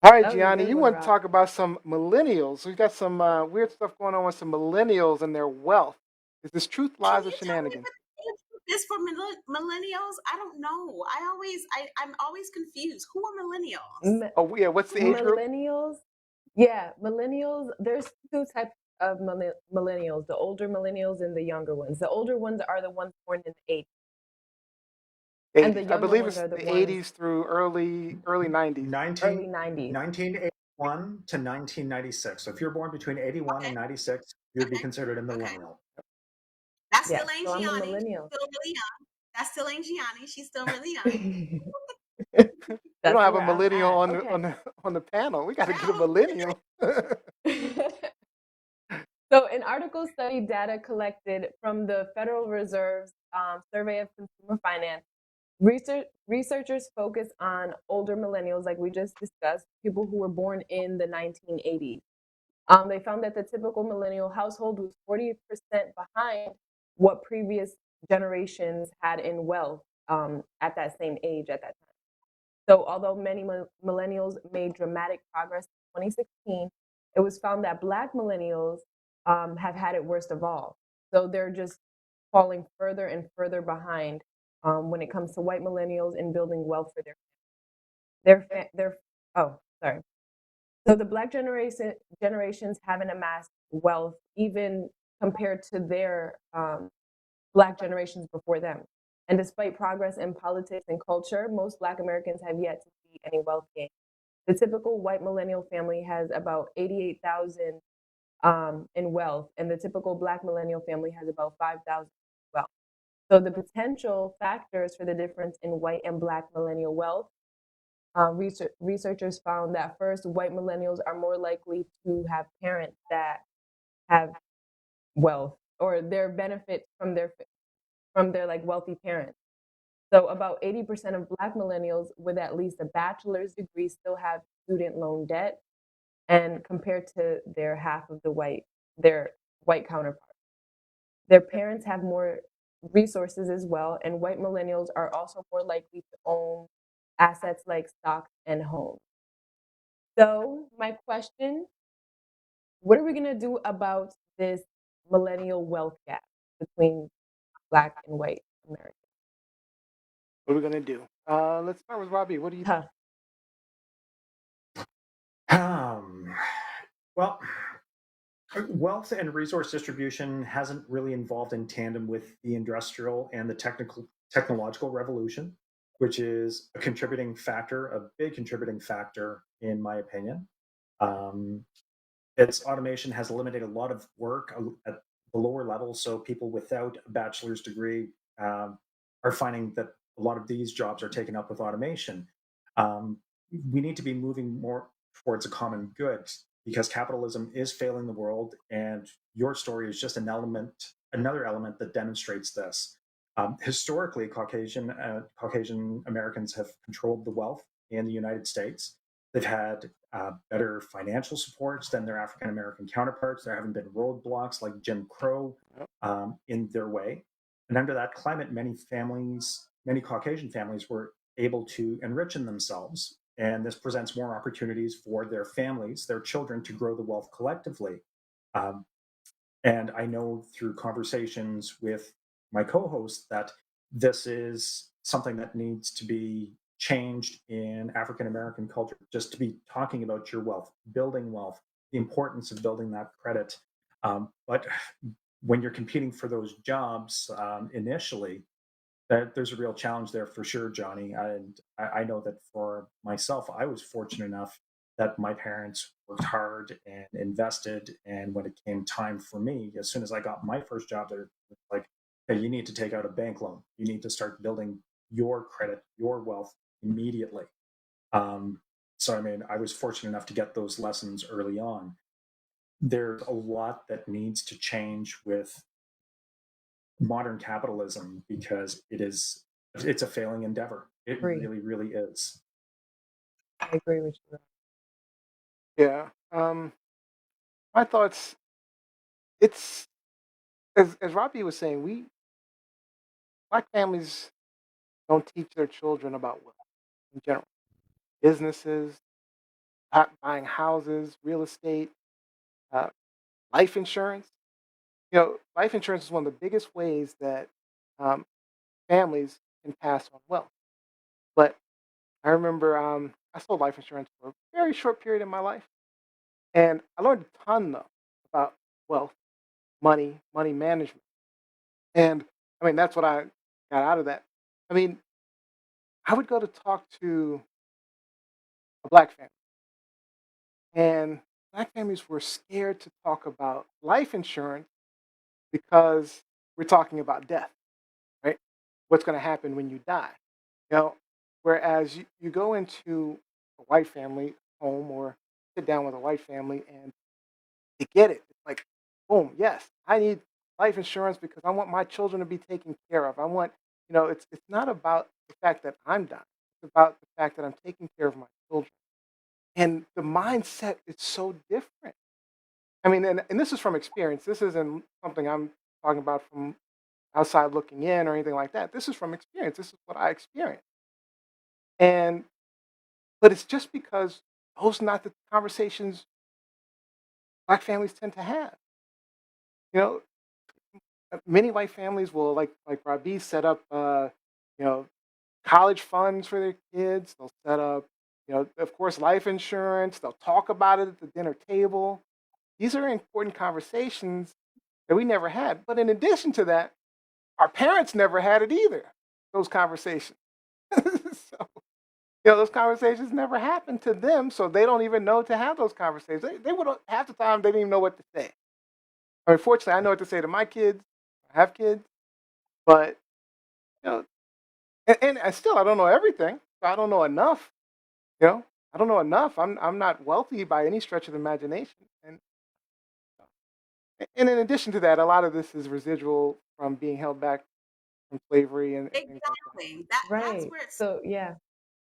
All right, That was a Gianni, good you one, want to Rob. talk about some millennials? We got some weird stuff going on with some millennials and their wealth. Is this truth, Can lies, or you tell me shenanigans? what the age group is for millennials? I don't know. I'm always confused. Who are millennials? M- Oh, yeah. What's the age group? millennials, yeah, millennials. There's two types of millennials: the older millennials and the younger ones. The older ones are the ones born in the 80s, and the 80s. I younger believe ones it's are the the ones 80s through early 90s. 19, early 90s. 1981 to 1996. So if you're born between 81 and Okay, 96, you'd be okay, considered a okay. millennial. That Yeah, still ain't so I'm a Gianni. She's millennial. still really young. That still ain't Gianni. She's still really young. We don't That's have a where I'm millennial at. on the Okay. on the panel. We got to get a Child. millennial. So, an article studied data collected from the Federal Reserve's Survey of Consumer Finance. Researchers focus on older millennials, like we just discussed, people who were born in the 1980s. They found that the typical millennial household was 40% behind what previous generations had in wealth at that same age at that time. So, although many millennials made dramatic progress in 2016, it was found that Black millennials have had it worst of all. So, they're just falling further and further behind when it comes to white millennials in building wealth for their oh, sorry. So the Black generations haven't amassed wealth even compared to their Black generations before them. And despite progress in politics and culture, most Black Americans have yet to see any wealth gain. The typical white millennial family has about 88,000 in wealth, and the typical Black millennial family has about 5,000 wealth. So the potential factors for the difference in white and Black millennial wealth, researchers found that first, white millennials are more likely to have parents that have wealth or their benefit from their like wealthy parents. So about 80% of Black millennials with at least a bachelor's degree still have student loan debt, and compared to their white counterparts. Their parents have more resources as well, and white millennials are also more likely to own assets like stocks and homes. So, my question, what are we going to do about this millennial wealth gap between Black and white Americans? What are we gonna do? Let's start with Robbie. What do you think? Huh. Well, wealth and resource distribution hasn't really evolved in tandem with the industrial and the technological revolution, which is a contributing factor, a big contributing factor, in my opinion. Um, its automation has eliminated a lot of work at the lower level, so people without a bachelor's degree are finding that a lot of these jobs are taken up with automation. Um, we need to be moving more towards a common good because capitalism is failing the world, and your story is just another element that demonstrates this. Historically, Caucasian Americans have controlled the wealth in the United States. They've had better financial supports than their African American counterparts. There haven't been roadblocks like Jim Crow in their way. And under that climate, many Caucasian families were able to enrich in themselves. And this presents more opportunities for their families, their children, to grow the wealth collectively. Um, and I know through conversations with my co host that this is something that needs to be changed in African American culture, just to be talking about your wealth, building wealth, the importance of building that credit. But when you're competing for those jobs initially, there's a real challenge there for sure, Johnny. And I know that for myself, I was fortunate enough that my parents worked hard and invested. And when it came time for me, as soon as I got my first job, they're like, hey, you need to take out a bank loan. You need to start building your credit, your wealth immediately. Um, so, I mean, I was fortunate enough to get those lessons early on. There's a lot that needs to change with modern capitalism because it's a failing endeavor. It Agree. really, really is. I agree with you. Yeah. My thoughts. It's as Robbie was saying. We Black families don't teach their children about wealth in general. businesses, buying houses, real estate, uh, life insurance. Life insurance is one of the biggest ways that um, families can pass on wealth. But I remember I sold life insurance for a very short period in my life, and I learned a ton though about wealth, money management, and I mean that's what I got out of that. I mean, I would go to talk to a black family, and black families were scared to talk about life insurance because we're talking about death, right? What's going to happen when you die? You know, whereas you go into a white family home or sit down with a white family and they get it. It's like, boom, yes, I need life insurance because I want my children to be taken care of. I want, it's not about the fact that I'm dying. It's about the fact that I'm taking care of my children. And the mindset is so different. I mean, and this is from experience. This isn't something I'm talking about from outside looking in or anything like that. This is from experience. This is what I experienced. And but it's just because those are not the conversations black families tend to have. You know, many white families will like Rabi set up you know, college funds for their kids. They'll set up, of course, life insurance. They'll talk about it at the dinner table. These are important conversations that we never had. But in addition to that, our parents never had it either. Those conversations. So those conversations never happened to them, so they don't even know to have those conversations. They would half the time they didn't even know what to say. I mean, fortunately, I know what to say to my kids. I have kids, but you know, and I still I don't know everything. So I don't know enough. You know, I don't know enough. I'm not wealthy by any stretch of the imagination, and in addition to that, a lot of this is residual from being held back from slavery and things like that. Exactly. That's Right. where it's So yeah.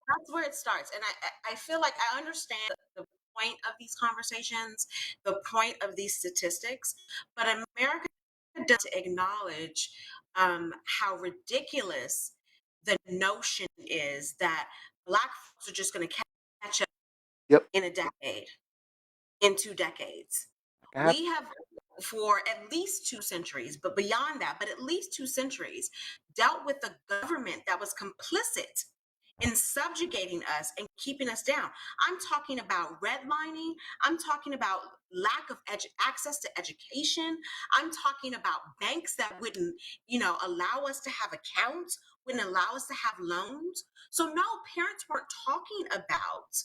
that's where it starts. And I feel like I understand the point of these conversations, the point of these statistics, but America doesn't acknowledge how ridiculous the notion is that Black folks are just going to catch up Yep, in a decade, in 2 decades. that can happen. We have, for at least 2 centuries, but beyond that, but at least 2 centuries, dealt with a government that was complicit in subjugating us and keeping us down. I'm talking about redlining. I'm talking about lack of access to education. I'm talking about banks that wouldn't, allow us to have accounts, wouldn't allow us to have loans. So no, parents weren't talking about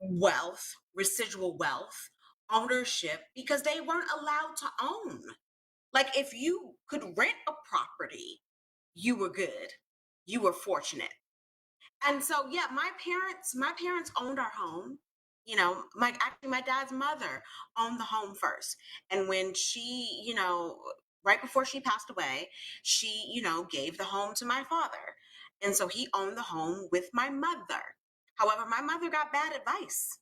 wealth, residual wealth, ownership, because they weren't allowed to own. Like if you could rent a property, you were good. You were fortunate. And so yeah, my parents owned our home. My dad's mother owned the home first. And when she, right before she passed away, she, gave the home to my father. And so he owned the home with my mother. However, my mother got bad advice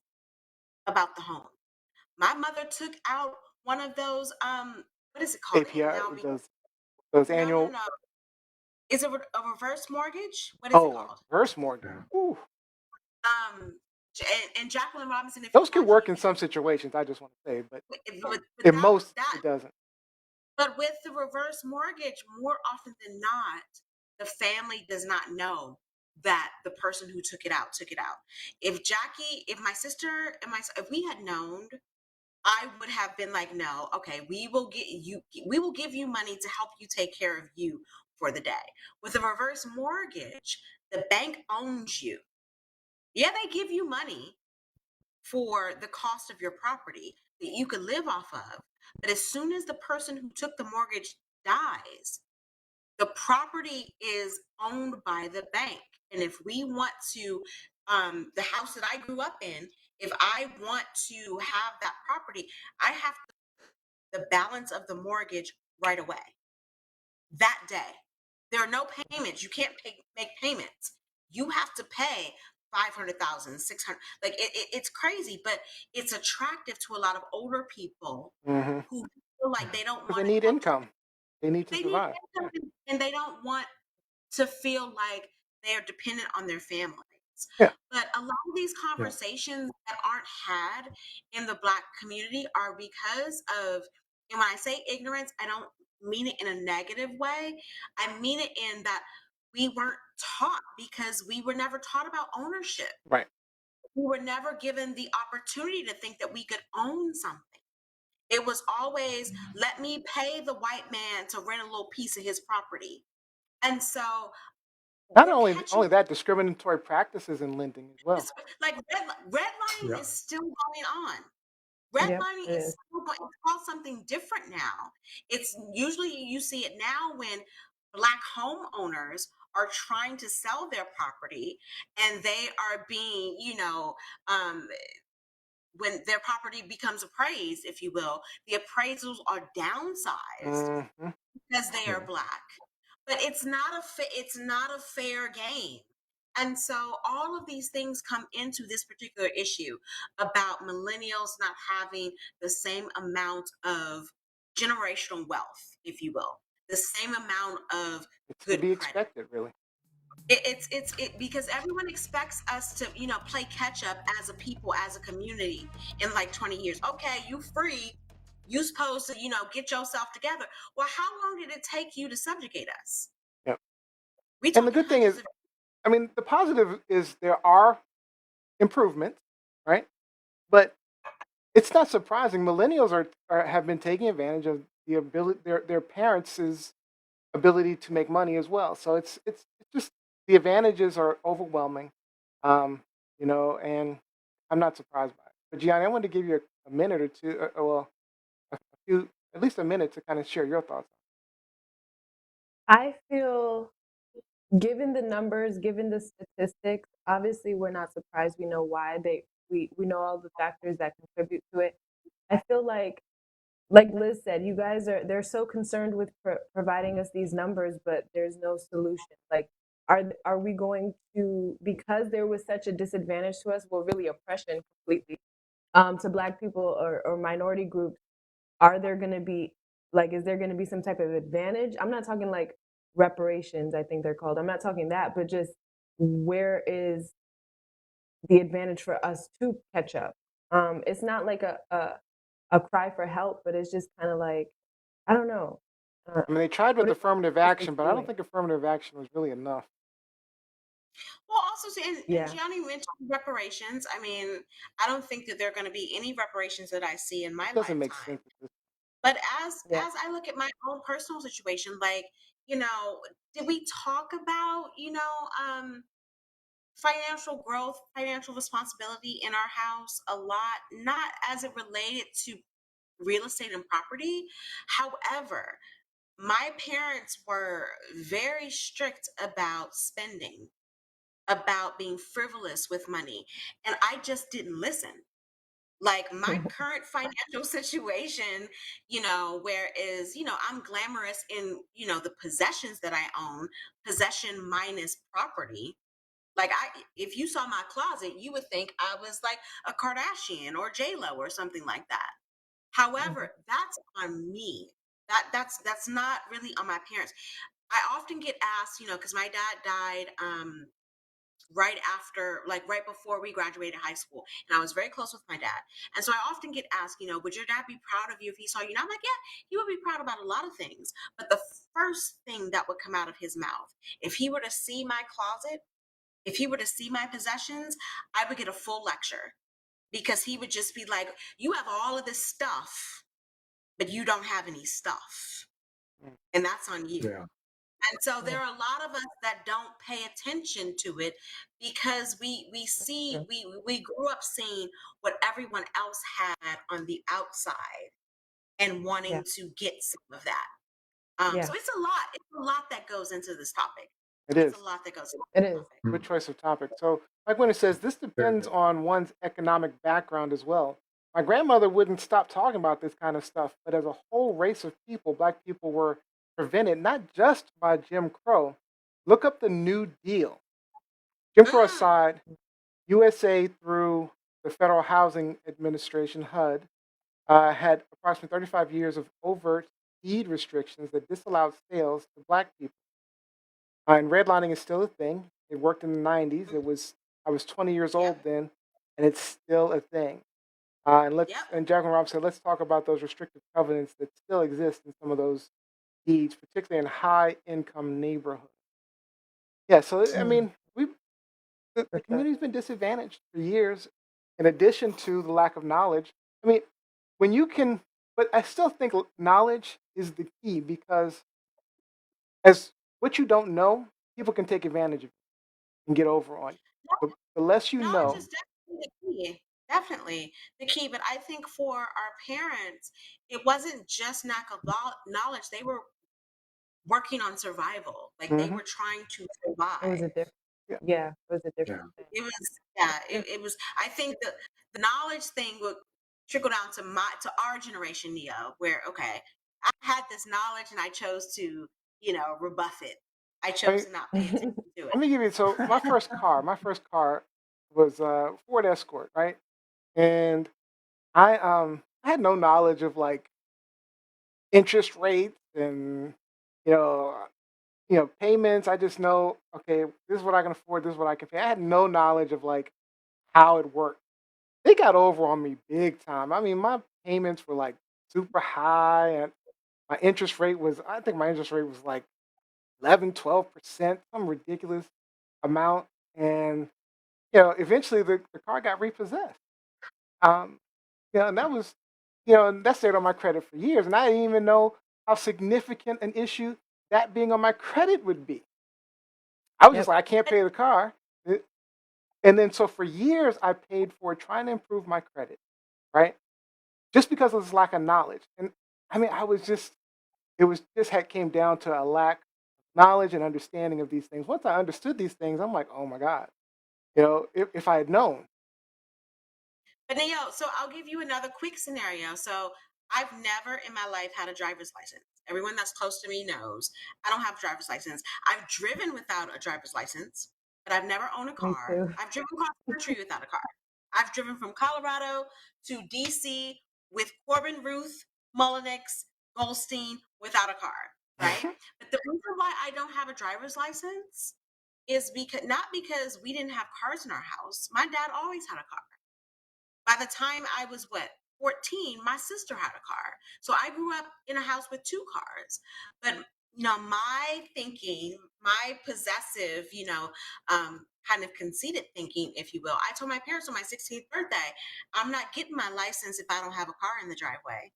about the home. My mother took out one of those what is it called? API Now those no, no, annual. no. Is it a reverse mortgage? What is it Oh, a called? reverse mortgage. Yeah. Ooh, And Jacqueline Robinson, if you're those can watching, work in some situations. I just want to say, but but in that most that it doesn't. but with the reverse mortgage, more often than not, the family does not know that the person who took it out took it out. If my sister and if we had known, I would have been like, no, okay, we will give you money to help you take care of you for the day. With a reverse mortgage, the bank owns you. Yeah, they give you money for the cost of your property that you could live off of. But as soon as the person who took the mortgage dies, the property is owned by the bank. And if we want to, the house that I grew up in, if I want to have that property, I have the balance of the mortgage right away that day. There are no payments. You can't make payments. You have to pay 500,000, 600. Like it's crazy, but it's attractive to a lot of older people Mm-hmm. who feel like they don't Because they want need to have to, income. They need to they need survive. income, and they don't want to feel like they are dependent on their families. Yeah. But a lot of these conversations that aren't had in the Black community are because of, and when I say ignorance, I don't mean it in a negative way. I mean it in that we weren't taught, because we were never taught about ownership. Right. We were never given the opportunity to think that we could own something. It was always, let me pay the white man to rent a little piece of his property. And so Not we're only catching that, discriminatory practices in lending as well. this, like redlining Yeah. is still going on. Yep, Redlining it is is. still going, it's called something different now. It's usually, you see it now when Black homeowners are trying to sell their property, and they are being, when their property becomes appraised, if you will, the appraisals are downsized Mhm. because they are Yeah. Black. But it's not a fair game. And so all of these things come into this particular issue about millennials not having the same amount of generational wealth, if you will, the same amount of It's to good be credit. expected, really. It's because everyone expects us to, play catch up as a people, as a community in like 20 years. Okay, you free. You supposed to, get yourself together. Well, how long did it take you to subjugate us? Yeah. We And the talking good thing hundreds is, of. I mean, the positive is there are improvements, right? But it's not surprising. Millennials have been taking advantage of the ability their parents' ability to make money as well. So it's just the advantages are overwhelming, um, and I'm not surprised by it. But Gianni, I wanted to give you a minute or two, well, a few, at least a minute to kind of share your thoughts. I feel, given the numbers, given the statistics, obviously we're not surprised. We know why we know all the factors that contribute to it. I feel like Liz said, you guys they're so concerned with providing us these numbers, but there's no solution. Like, are we going to, because there was such a disadvantage to us, well, really oppression completely, to Black people or minority groups? Are there going to be, like, is there going to be some type of advantage? I'm not talking like reparations, I think they're called. I'm not talking that, but just where is the advantage for us to catch up? It's not like a cry for help, but it's just kind of like, I don't know. I mean, they tried What with is affirmative the distance action, but I don't doing? think affirmative action was really enough. Well, also, and Yeah, Gianni mentioned reparations. I mean, I don't think that there are going to be any reparations that I see in my It doesn't make lifetime. sense at this. But as yeah. as I look at my own personal situation, like, did we talk about, financial growth, financial responsibility in our house a lot? Not as it related to real estate and property. However, my parents were very strict about spending, about being frivolous with money, and I just didn't listen. Like my current financial situation, whereas, I'm glamorous in, the possessions that I own, possession minus property. Like, if you saw my closet, you would think I was like a Kardashian or J-Lo or something like that. However, that's on me. That's not really on my parents. I often get asked, because my dad died right before we graduated high school, and I was very close with my dad. And so I often get asked, would your dad be proud of you if he saw you? And I'm like, yeah, he would be proud about a lot of things. But the first thing that would come out of his mouth, if he were to see my closet, if he were to see my possessions, I would get a full lecture, because he would just be like, you have all of this stuff, but you don't have any stuff. Mm. And that's on you. Yeah. And so there are a lot of us that don't pay attention to it, because we grew up seeing what everyone else had on the outside and Yeah, wanting to get some of that. yeah, So it's a lot. It's a lot that goes into this topic. It It's a is. lot that goes into it this is. topic. Good choice of topic. So, like when it says, this Very depends good. on one's economic background as well. My grandmother wouldn't stop talking about this kind of stuff, but as a whole race of people, Black people were prevented not just by Jim Crow. Look up the New Deal. Jim Crow Mm, aside, USA through the Federal Housing Administration (HUD) had approximately 35 years of overt deed restrictions that disallowed sales to Black people. And redlining is still a thing. It worked in the 90s. It was I was 20 years Yep. old then, and it's still a thing. Yep. And Jacqueline Robb said, let's talk about those restrictive covenants that still exist in some of those deeds, particularly in high income neighborhoods. Yeah, so I Mm, mean, the for sure. community's been disadvantaged for years, in addition to the lack of knowledge. I mean, when you can, but I still think knowledge is the key because as what you don't know, people can take advantage of you and get over on you. The less you Knowledge know, is definitely the key. Definitely the key. But I think for our parents, it wasn't just lack of knowledge. They were working on survival. Like they hmm were trying to It was survive. a different, yeah, yeah, it was a Yeah. different thing. It was, yeah, Yeah. it was, I think the knowledge thing would trickle down to our generation, Neo, where, okay, I had this knowledge and I chose to, rebuff it. I I chose mean, to not pay attention to it. let me give you. So my first car was Ford Escort, right? And I had no knowledge of like interest rates and you know payments. I just know, okay, this is what I can afford, this is what I can pay. I had no knowledge of like how it worked. They got over on me big time. I mean, my payments were like super high, and I think my interest rate was like 11, 12%, some ridiculous amount. And eventually the car got repossessed. Um, and that was, and that stayed on my credit for years. And I didn't even know how significant an issue that being on my credit would be. I was just Yep. like, I can't pay the car. And then so for years, I paid for it trying to improve my credit, right? Just because of this lack of knowledge. And I mean, it was just had came down to a lack of knowledge and understanding of these things. Once I understood these things, I'm like, oh my God, if I had known. But Neo, so I'll give you another quick scenario. So I've never in my life had a driver's license. Everyone that's close to me knows I don't have a driver's license. I've driven without a driver's license, but I've never owned a Me car. too. I've driven across the country without a car. I've driven from Colorado to DC with Corbin Ruth, Mullenix, Goldstein without a car, right? But the reason why I don't have a driver's license is because not because we didn't have cars in our house. My dad always had a car. By the time I was 14, my sister had a car. So I grew up in a house with two cars. But my thinking, my possessive, kind of conceited thinking, if you will, I told my parents on my 16th birthday, I'm not getting my license if I don't have a car in the driveway.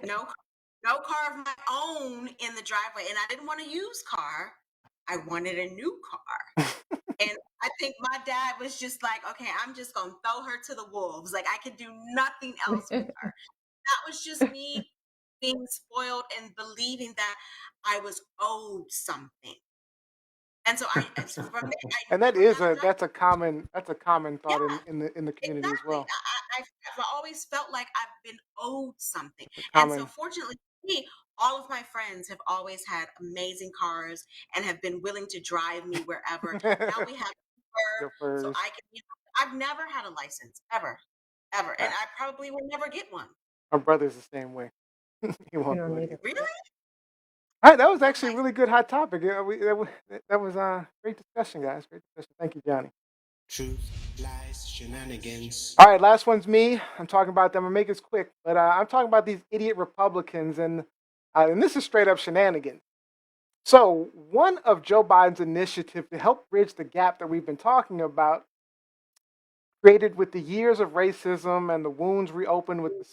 No, no car of my own in the driveway. And I didn't want a used car. I wanted a new car. And I think my dad was just like, okay, I'm just going to throw her to the wolves. Like, I could do nothing else with her. That was just me being spoiled and believing that I was owed something. And so from there, I And that never is got a driver's. that's a common thought Yeah, in the community as exactly. well. I've always felt like I've been owed something. It's a And so common fortunately for me, all of my friends have always had amazing cars and have been willing to drive me wherever. Now we have Uber, your so first. I can, I've never had a license, ever, ever. And Yeah, I probably will never get one. my brother's the same way. He You won't don't do it need either. it. Really? All right, that was I'm actually a like, really good hot topic. That was great discussion, guys. Great discussion. Thank you, Johnny. Truth, lies, shenanigans. All right, last one's me. I'm talking about them. I'm gonna make this quick, but I'm talking about these idiot Republicans, and this is straight up shenanigans. So one of Joe Biden's initiative to help bridge the gap that we've been talking about, created with the years of racism and the wounds reopened with the